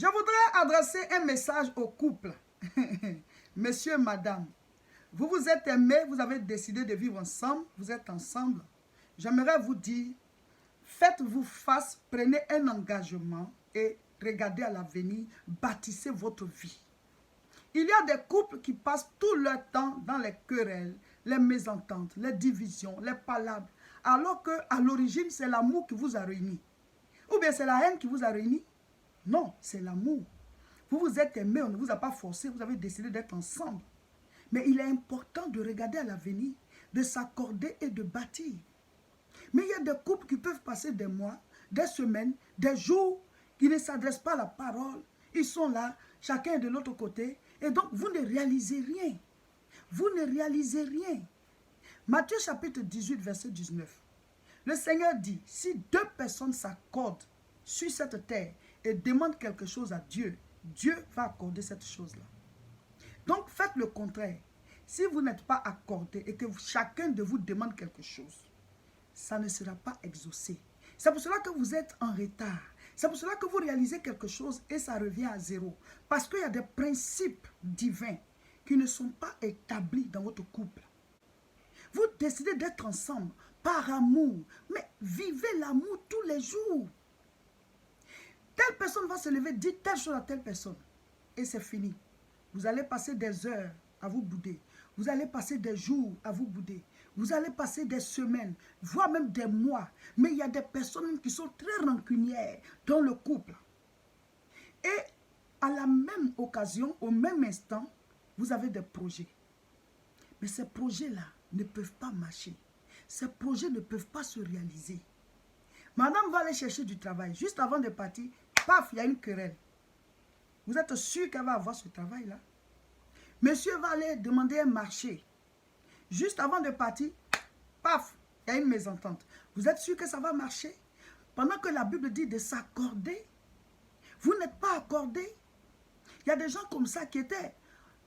Je voudrais adresser un message au couple. Monsieur, madame, vous vous êtes aimés, vous avez décidé de vivre ensemble, vous êtes ensemble. J'aimerais vous dire, faites-vous face, prenez un engagement et regardez à l'avenir, bâtissez votre vie. Il y a des couples qui passent tout leur temps dans les querelles, les mésententes, les divisions, les palabres, alors qu'à l'origine, c'est l'amour qui vous a réunis. Ou bien c'est la haine qui vous a réunis. Non, c'est l'amour. Vous vous êtes aimés, on ne vous a pas forcé, vous avez décidé d'être ensemble. Mais il est important de regarder à l'avenir, de s'accorder et de bâtir. Mais il y a des couples qui peuvent passer des mois, des semaines, des jours, qui ne s'adressent pas à la parole. Ils sont là, chacun de l'autre côté, et donc vous ne réalisez rien. Vous ne réalisez rien. Matthieu chapitre 18, verset 19. Le Seigneur dit, si deux personnes s'accordent sur cette terre et demandent quelque chose à Dieu, Dieu va accorder cette chose-là. Donc faites le contraire. Si vous n'êtes pas accordé et que chacun de vous demande quelque chose, ça ne sera pas exaucé. C'est pour cela que vous êtes en retard. C'est pour cela que vous réalisez quelque chose et ça revient à zéro. Parce qu'il y a des principes divins qui ne sont pas établis dans votre couple. Vous décidez d'être ensemble par amour, mais vivez l'amour tous les jours. Telle personne va se lever, dire telle chose à telle personne. Et c'est fini. Vous allez passer des heures à vous bouder. Vous allez passer des jours à vous bouder. Vous allez passer des semaines, voire même des mois. Mais il y a des personnes qui sont très rancunières dans le couple. Et à la même occasion, au même instant, vous avez des projets. Mais ces projets-là ne peuvent pas marcher. Ces projets ne peuvent pas se réaliser. Madame va aller chercher du travail. Juste avant de partir, paf, il y a une querelle. Vous êtes sûr qu'elle va avoir ce travail-là? Monsieur va aller demander un marché. Juste avant de partir, paf, il y a une mésentente. Vous êtes sûr que ça va marcher? Pendant que la Bible dit de s'accorder, vous n'êtes pas accordé. Il y a des gens comme ça qui étaient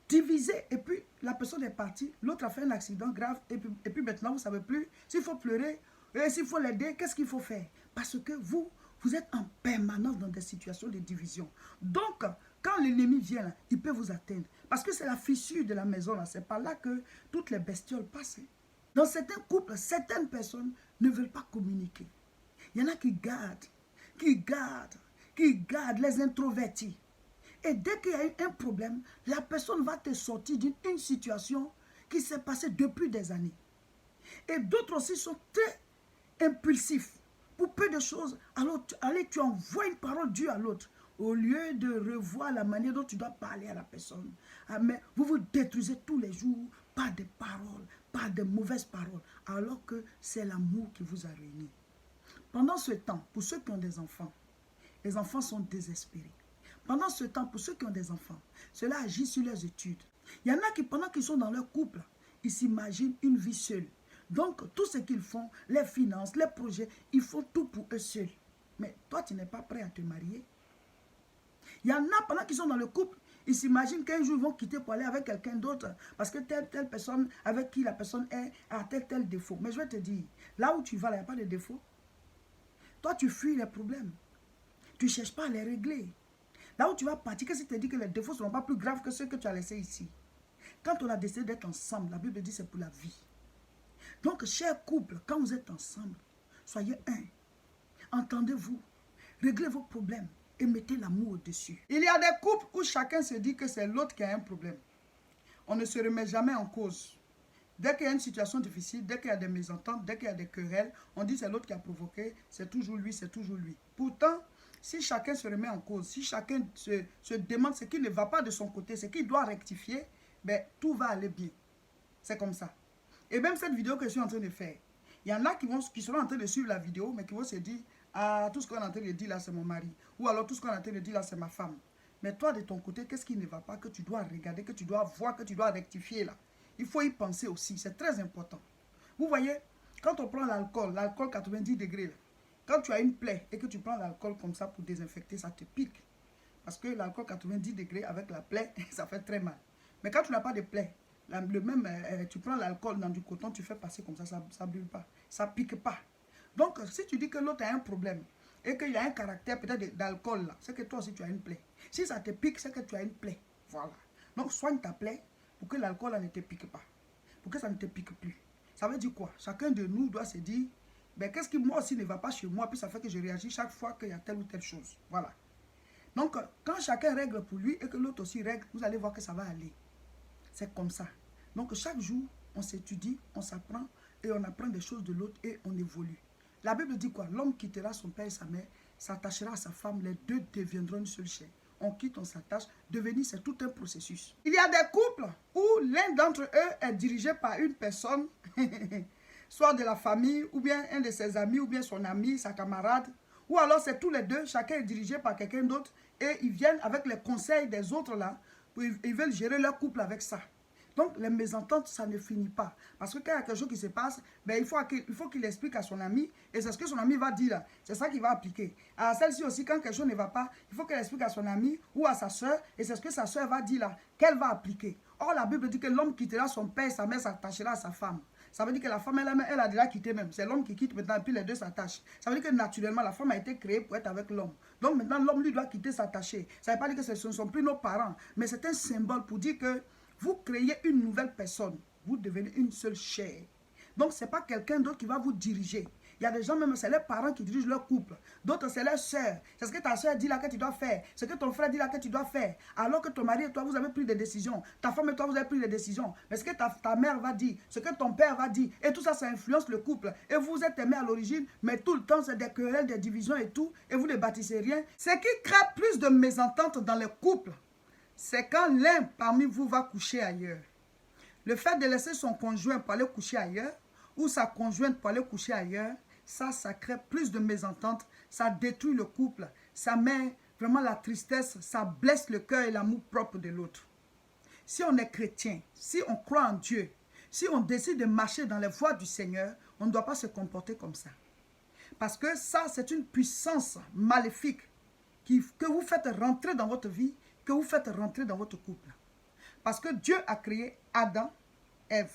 divisés et puis la personne est partie, l'autre a fait un accident grave et puis maintenant vous ne savez plus s'il faut pleurer et s'il faut l'aider, qu'est-ce qu'il faut faire? Parce que vous êtes en permanence dans des situations de division. Donc, quand l'ennemi vient, là, il peut vous atteindre. Parce que c'est la fissure de la maison, c'est par là que toutes les bestioles passent. Dans certains couples, certaines personnes ne veulent pas communiquer. Il y en a qui gardent les introvertis. Et dès qu'il y a eu un problème, la personne va te sortir d'une situation qui s'est passée depuis des années. Et d'autres aussi sont très impulsifs. Pour peu de choses, alors tu envoies une parole due à l'autre. Au lieu de revoir la manière dont tu dois parler à la personne. Mais vous vous détruisez tous les jours par des paroles, par de mauvaises paroles. Alors que c'est l'amour qui vous a réunis. Pendant ce temps, pour ceux qui ont des enfants, les enfants sont désespérés. Pendant ce temps, pour ceux qui ont des enfants, cela agit sur leurs études. Il y en a qui, pendant qu'ils sont dans leur couple, ils s'imaginent une vie seule. Donc, tout ce qu'ils font, les finances, les projets, ils font tout pour eux seuls. Mais toi, tu n'es pas prêt à te marier. Il y en a, pendant qu'ils sont dans le couple, ils s'imaginent qu'un jour, ils vont quitter pour aller avec quelqu'un d'autre. Parce que telle personne avec qui la personne est a tel défaut. Mais je vais te dire, là où tu vas, il n'y a pas de défaut. Toi, tu fuis les problèmes. Tu ne cherches pas à les régler. Là où tu vas partir, qu'est-ce qui te dit que les défauts ne seront pas plus graves que ceux que tu as laissés ici? Quand on a décidé d'être ensemble, la Bible dit c'est pour la vie. Donc, chers couples, quand vous êtes ensemble, soyez un. Entendez-vous. Réglez vos problèmes et mettez l'amour au-dessus. Il y a des couples où chacun se dit que c'est l'autre qui a un problème. On ne se remet jamais en cause. Dès qu'il y a une situation difficile, dès qu'il y a des mésententes, dès qu'il y a des querelles, on dit c'est l'autre qui a provoqué, c'est toujours lui, c'est toujours lui. Pourtant, si chacun se remet en cause, si chacun se demande ce qui ne va pas de son côté, ce qu'il doit rectifier, ben, tout va aller bien. C'est comme ça. Et même cette vidéo que je suis en train de faire, il y en a qui seront en train de suivre la vidéo, mais qui vont se dire, ah, tout ce qu'on est en train de dire là, c'est mon mari. Ou alors tout ce qu'on est en train de dire là, c'est ma femme. Mais toi, de ton côté, qu'est-ce qui ne va pas, que tu dois regarder, que tu dois voir, que tu dois rectifier là? Il faut y penser aussi, c'est très important. Vous voyez, quand on prend l'alcool 90 degrés, là, quand tu as une plaie et que tu prends l'alcool comme ça pour désinfecter, ça te pique. Parce que l'alcool 90 degrés avec la plaie, ça fait très mal. Mais quand tu n'as pas de plaie, tu prends l'alcool dans du coton, tu fais passer comme ça ne brûle pas, ça ne pique pas. Donc, si tu dis que l'autre a un problème et qu'il y a un caractère peut-être d'alcool là, c'est que toi aussi tu as une plaie. Si ça te pique, c'est que tu as une plaie. Voilà. Donc soigne ta plaie pour que l'alcool ne te pique pas. Pour que ça ne te pique plus. Ça veut dire quoi? Chacun de nous doit se dire, ben, qu'est-ce qui moi aussi ne va pas chez moi, puis ça fait que je réagis chaque fois qu'il y a telle ou telle chose. Voilà. Donc, quand chacun règle pour lui et que l'autre aussi règle, vous allez voir que ça va aller. C'est comme ça. Donc, chaque jour, on s'étudie, on s'apprend et on apprend des choses de l'autre et on évolue. La Bible dit quoi? L'homme quittera son père et sa mère, s'attachera à sa femme, les deux deviendront une seule chair. On quitte, on s'attache. Devenir, c'est tout un processus. Il y a des couples où l'un d'entre eux est dirigé par une personne, soit de la famille, ou bien un de ses amis, ou bien son ami, sa camarade. Ou alors c'est tous les deux, chacun est dirigé par quelqu'un d'autre et ils viennent avec les conseils des autres là, ils veulent gérer leur couple avec ça. Donc les mésententes, ça ne finit pas. Parce que quand il y a quelque chose qui se passe, ben, il faut qu'il explique à son ami et c'est ce que son ami va dire là. C'est ça qu'il va appliquer. À celle-ci aussi, quand quelque chose ne va pas, il faut qu'elle explique à son ami ou à sa soeur et c'est ce que sa soeur va dire là, qu'elle va appliquer. Or la Bible dit que l'homme quittera son père et sa mère s'attachera à sa femme. Ça veut dire que la femme, elle a déjà quitté même. C'est l'homme qui quitte maintenant, et puis les deux s'attachent. Ça veut dire que naturellement, la femme a été créée pour être avec l'homme. Donc maintenant, l'homme, lui, doit quitter, s'attacher. Ça ne veut pas dire que ce ne sont plus nos parents, mais c'est un symbole pour dire que vous créez une nouvelle personne. Vous devenez une seule chair. Donc, ce n'est pas quelqu'un d'autre qui va vous diriger. Il y a des gens, même, c'est les parents qui dirigent leur couple. D'autres, c'est leurs soeurs. C'est ce que ta soeur dit là que tu dois faire. Ce que ton frère dit là que tu dois faire. Alors que ton mari et toi, vous avez pris des décisions. Ta femme et toi, vous avez pris des décisions. Mais ce que ta mère va dire, ce que ton père va dire, et tout ça, ça influence le couple. Et vous êtes aimés à l'origine, mais tout le temps, c'est des querelles, des divisions et tout. Et vous ne bâtissez rien. Ce qui crée plus de mésententes dans les couples, c'est quand l'un parmi vous va coucher ailleurs. Le fait de laisser son conjoint pour aller coucher ailleurs, ou sa conjointe pour aller coucher ailleurs, ça crée plus de mésententes, ça détruit le couple, ça met vraiment la tristesse, ça blesse le cœur et l'amour propre de l'autre. Si on est chrétien, si on croit en Dieu, si on décide de marcher dans les voies du Seigneur, on ne doit pas se comporter comme ça. Parce que ça, c'est une puissance maléfique que vous faites rentrer dans votre vie, que vous faites rentrer dans votre couple. Parce que Dieu a créé Adam, Ève.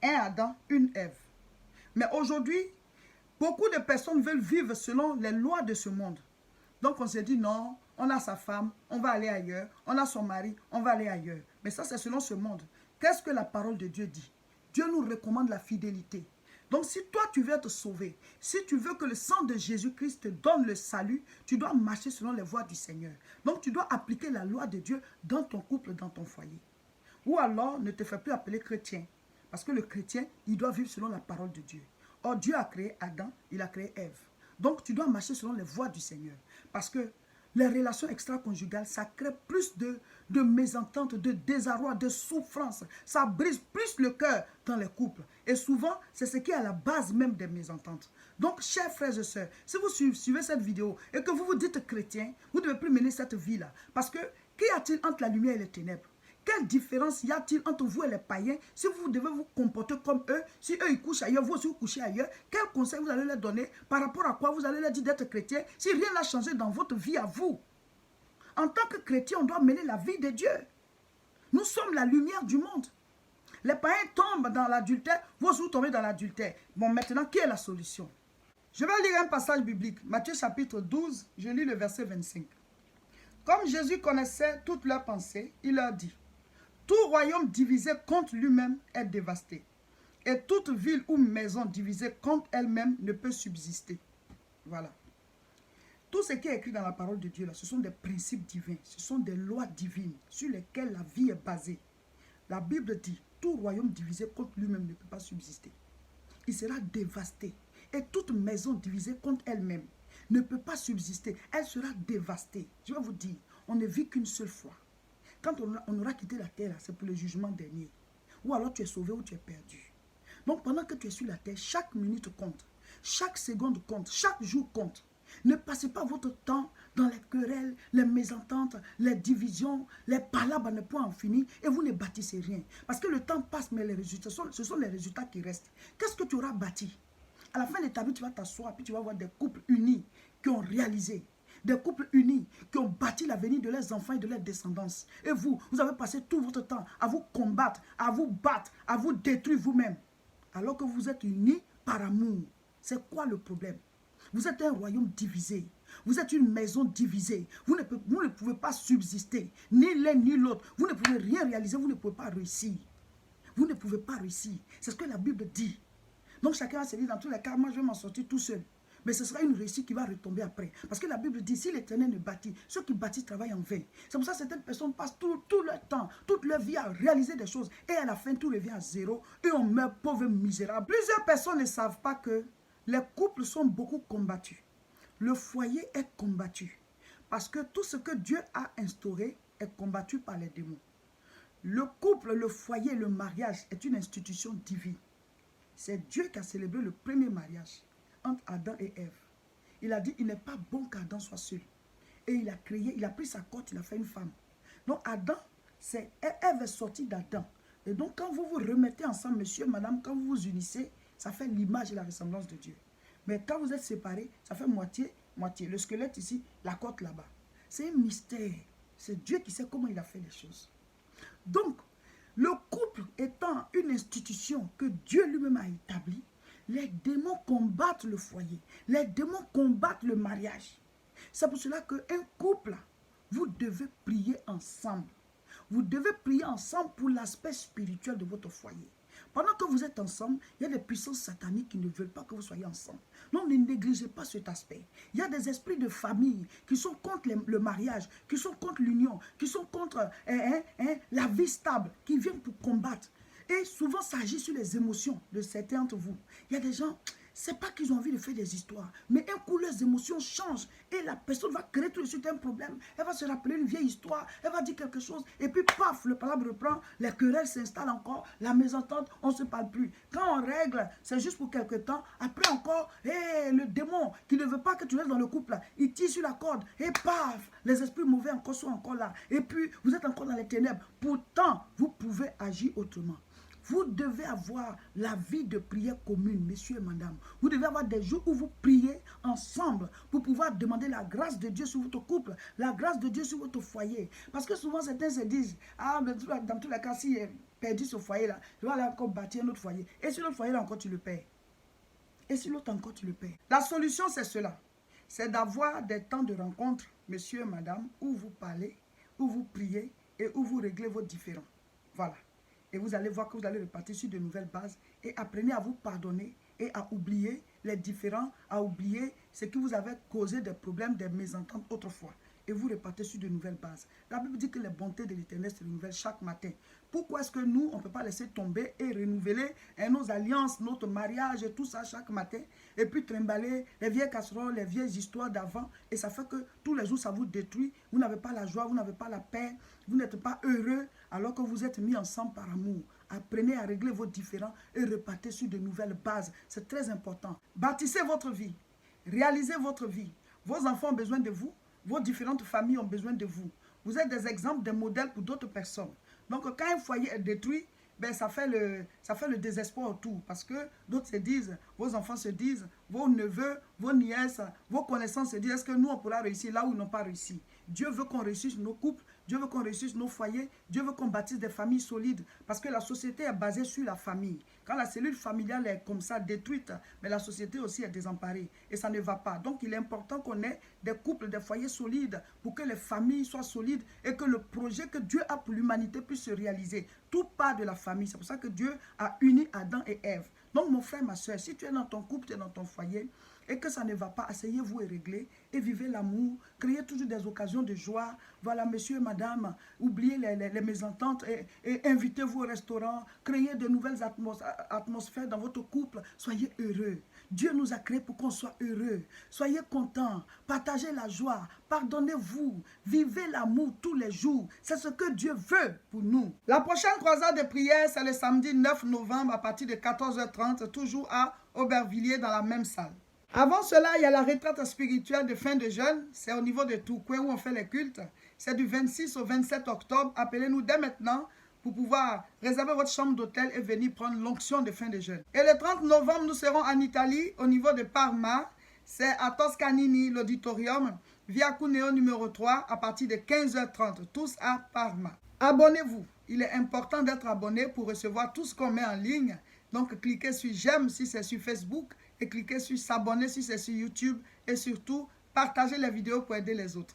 Un Adam, une Ève. Mais aujourd'hui, beaucoup de personnes veulent vivre selon les lois de ce monde. Donc on se dit non, on a sa femme, on va aller ailleurs. On a son mari, on va aller ailleurs. Mais ça, c'est selon ce monde. Qu'est-ce que la parole de Dieu dit? Dieu nous recommande la fidélité. Donc si toi tu veux être sauvé, si tu veux que le sang de Jésus-Christ te donne le salut, tu dois marcher selon les voies du Seigneur. Donc tu dois appliquer la loi de Dieu dans ton couple, dans ton foyer. Ou alors ne te fais plus appeler chrétien. Parce que le chrétien, il doit vivre selon la parole de Dieu. Or Dieu a créé Adam, il a créé Ève. Donc tu dois marcher selon les voies du Seigneur. Parce que les relations extra-conjugales, ça crée plus de mésententes, de désarroi, de souffrance. Ça brise plus le cœur dans les couples. Et souvent, c'est ce qui est à la base même des mésententes. Donc, chers frères et sœurs, si vous suivez cette vidéo et que vous vous dites chrétien, vous ne devez plus mener cette vie-là. Parce que, qu'y a-t-il entre la lumière et les ténèbres? Quelle différence y a-t-il entre vous et les païens? Si vous devez vous comporter comme eux, si eux ils couchent ailleurs, vous aussi vous couchez ailleurs, quel conseil vous allez leur donner? Par rapport à quoi vous allez leur dire d'être chrétien si rien n'a changé dans votre vie à vous? En tant que chrétien, on doit mener la vie de Dieu. Nous sommes la lumière du monde. Les païens tombent dans l'adultère, vous aussi vous tombez dans l'adultère. Bon, maintenant, quelle est la solution? Je vais lire un passage biblique, Matthieu chapitre 12, je lis le verset 25. Comme Jésus connaissait toutes leurs pensées, il leur dit: tout royaume divisé contre lui-même est dévasté, et toute ville ou maison divisée contre elle-même ne peut subsister. Voilà. Tout ce qui est écrit dans la parole de Dieu, là, ce sont des principes divins, ce sont des lois divines sur lesquelles la vie est basée. La Bible dit, tout royaume divisé contre lui-même ne peut pas subsister. Il sera dévasté. Et toute maison divisée contre elle-même ne peut pas subsister. Elle sera dévastée. Je vais vous dire, on ne vit qu'une seule fois. Quand on aura quitté la terre, c'est pour le jugement dernier. Ou alors tu es sauvé ou tu es perdu. Donc pendant que tu es sur la terre, chaque minute compte. Chaque seconde compte. Chaque jour compte. Ne passez pas votre temps dans les querelles, les mésententes, les divisions, les palabres à ne point en finir et vous ne bâtissez rien. Parce que le temps passe, mais les résultats, ce sont les résultats qui restent. Qu'est-ce que tu auras bâti? À la fin de ta vie, tu vas t'asseoir et puis tu vas voir des couples unis qui ont réalisé. Des couples unis qui ont bâti l'avenir de leurs enfants et de leurs descendance. Et vous avez passé tout votre temps à vous combattre, à vous battre, à vous détruire vous-même. Alors que vous êtes unis par amour. C'est quoi le problème? Vous êtes un royaume divisé. Vous êtes une maison divisée. Vous ne pouvez pas subsister, ni l'un ni l'autre. Vous ne pouvez rien réaliser, vous ne pouvez pas réussir. Vous ne pouvez pas réussir. C'est ce que la Bible dit. Donc chacun va se dire, dans tous les cas, moi je vais m'en sortir tout seul. Mais ce sera une réussite qui va retomber après. Parce que la Bible dit, si l'Éternel ne bâtit, ceux qui bâtissent travaillent en vain. C'est pour ça que certaines personnes passent tout leur temps, toute leur vie à réaliser des choses. Et à la fin, tout revient à zéro. Et on meurt pauvre, misérable. Plusieurs personnes ne savent pas que les couples sont beaucoup combattus. Le foyer est combattu. Parce que tout ce que Dieu a instauré est combattu par les démons. Le couple, le foyer, le mariage est une institution divine. C'est Dieu qui a célébré le premier mariage entre Adam et Ève. Il a dit, il n'est pas bon qu'Adam soit seul. Et il a créé, il a pris sa côte, il a fait une femme. Donc Adam, Ève est sortie d'Adam. Et donc quand vous vous remettez ensemble, monsieur, madame, quand vous vous unissez, ça fait l'image et la ressemblance de Dieu. Mais quand vous êtes séparés, ça fait moitié, moitié. Le squelette ici, la côte là-bas. C'est un mystère. C'est Dieu qui sait comment il a fait les choses. Donc, le couple étant une institution que Dieu lui-même a établie, les démons combattent le foyer. Les démons combattent le mariage. C'est pour cela qu'un couple, vous devez prier ensemble. Vous devez prier ensemble pour l'aspect spirituel de votre foyer. Pendant que vous êtes ensemble, il y a des puissances sataniques qui ne veulent pas que vous soyez ensemble. Non, ne négligez pas cet aspect. Il y a des esprits de famille qui sont contre le mariage, qui sont contre l'union, qui sont contre la vie stable, qui viennent pour combattre. Et souvent, ça agit sur les émotions de certains d'entre vous. Il y a des gens, c'est pas qu'ils ont envie de faire des histoires, mais un coup, leurs émotions changent et la personne va créer tout de suite un problème. Elle va se rappeler une vieille histoire, elle va dire quelque chose et puis paf, le palabre reprend, les querelles s'installent encore, la mésentente, on ne se parle plus. Quand on règle, c'est juste pour quelque temps. Après encore, le démon qui ne veut pas que tu restes dans le couple, il tire sur la corde et paf, les esprits mauvais encore sont encore là. Et puis, vous êtes encore dans les ténèbres. Pourtant, vous pouvez agir autrement. Vous devez avoir la vie de prière commune, messieurs et madame. Vous devez avoir des jours où vous priez ensemble pour pouvoir demander la grâce de Dieu sur votre couple, la grâce de Dieu sur votre foyer. Parce que souvent, certains se disent, ah, mais dans tous les cas, si j'ai perdu ce foyer-là, je vais aller encore bâtir un autre foyer. Et sur l'autre foyer-là, encore, tu le paies. Et sur l'autre, encore, tu le paies. La solution, c'est cela. C'est d'avoir des temps de rencontre, messieurs et madame, où vous parlez, où vous priez et où vous réglez vos différends. Voilà. Et vous allez voir que vous allez repartir sur de nouvelles bases et apprenez à vous pardonner et à oublier les différends, à oublier ce qui vous avait causé des problèmes, des mésententes autrefois. Et vous repartez sur de nouvelles bases. La Bible dit que les bontés de l'Éternel se renouvellent chaque matin. Pourquoi est-ce que nous, on ne peut pas laisser tomber et renouveler nos alliances, notre mariage et tout ça chaque matin et puis trimballer les vieilles casseroles, les vieilles histoires d'avant et ça fait que tous les jours ça vous détruit, vous n'avez pas la joie, vous n'avez pas la paix, vous n'êtes pas heureux alors que vous êtes mis ensemble par amour. Apprenez à régler vos différends et repartez sur de nouvelles bases. C'est très important. Bâtissez votre vie, réalisez votre vie. Vos enfants ont besoin de vous, vos différentes familles ont besoin de vous. Vous êtes des exemples, des modèles pour d'autres personnes. Donc quand un foyer est détruit, ben, ça fait le désespoir autour. Parce que d'autres se disent, vos enfants se disent, vos neveux, vos nièces, vos connaissances se disent, est-ce que nous on pourra réussir là où ils n'ont pas réussi? Dieu veut qu'on réussisse nos couples, Dieu veut qu'on réussisse nos foyers, Dieu veut qu'on bâtisse des familles solides. Parce que la société est basée sur la famille. Quand la cellule familiale est comme ça détruite, mais la société aussi est désemparée. Et ça ne va pas. Donc il est important qu'on ait des couples, des foyers solides pour que les familles soient solides et que le projet que Dieu a pour l'humanité puisse se réaliser. Tout part de la famille. C'est pour ça que Dieu a uni Adam et Ève. Donc mon frère, ma soeur, si tu es dans ton couple, tu es dans ton foyer et que ça ne va pas, asseyez-vous et réglez et vivez l'amour, créez toujours des occasions de joie. Voilà, monsieur et madame, oubliez les mésententes et invitez-vous au restaurant, créez de nouvelles atmosphères dans votre couple, soyez heureux. Dieu nous a créés pour qu'on soit heureux. Soyez contents, partagez la joie, pardonnez-vous, vivez l'amour tous les jours. C'est ce que Dieu veut pour nous. La prochaine croisade de prière, c'est le samedi 9 novembre à partir de 14h30, toujours à Aubervilliers dans la même salle. Avant cela, il y a la retraite spirituelle de fin de jeûne. C'est au niveau de Tourcoing où on fait les cultes. C'est du 26 au 27 octobre. Appelez-nous dès maintenant pour pouvoir réserver votre chambre d'hôtel et venir prendre l'onction de fin de jeûne. Et le 30 novembre, nous serons en Italie, au niveau de Parma. C'est à Toscanini, l'auditorium, Via Cuneo numéro 3, à partir de 15h30. Tous à Parma. Abonnez-vous. Il est important d'être abonné pour recevoir tout ce qu'on met en ligne. Donc, cliquez sur j'aime si c'est sur Facebook et cliquez sur s'abonner si c'est sur YouTube et surtout, Partagez les vidéos pour aider les autres.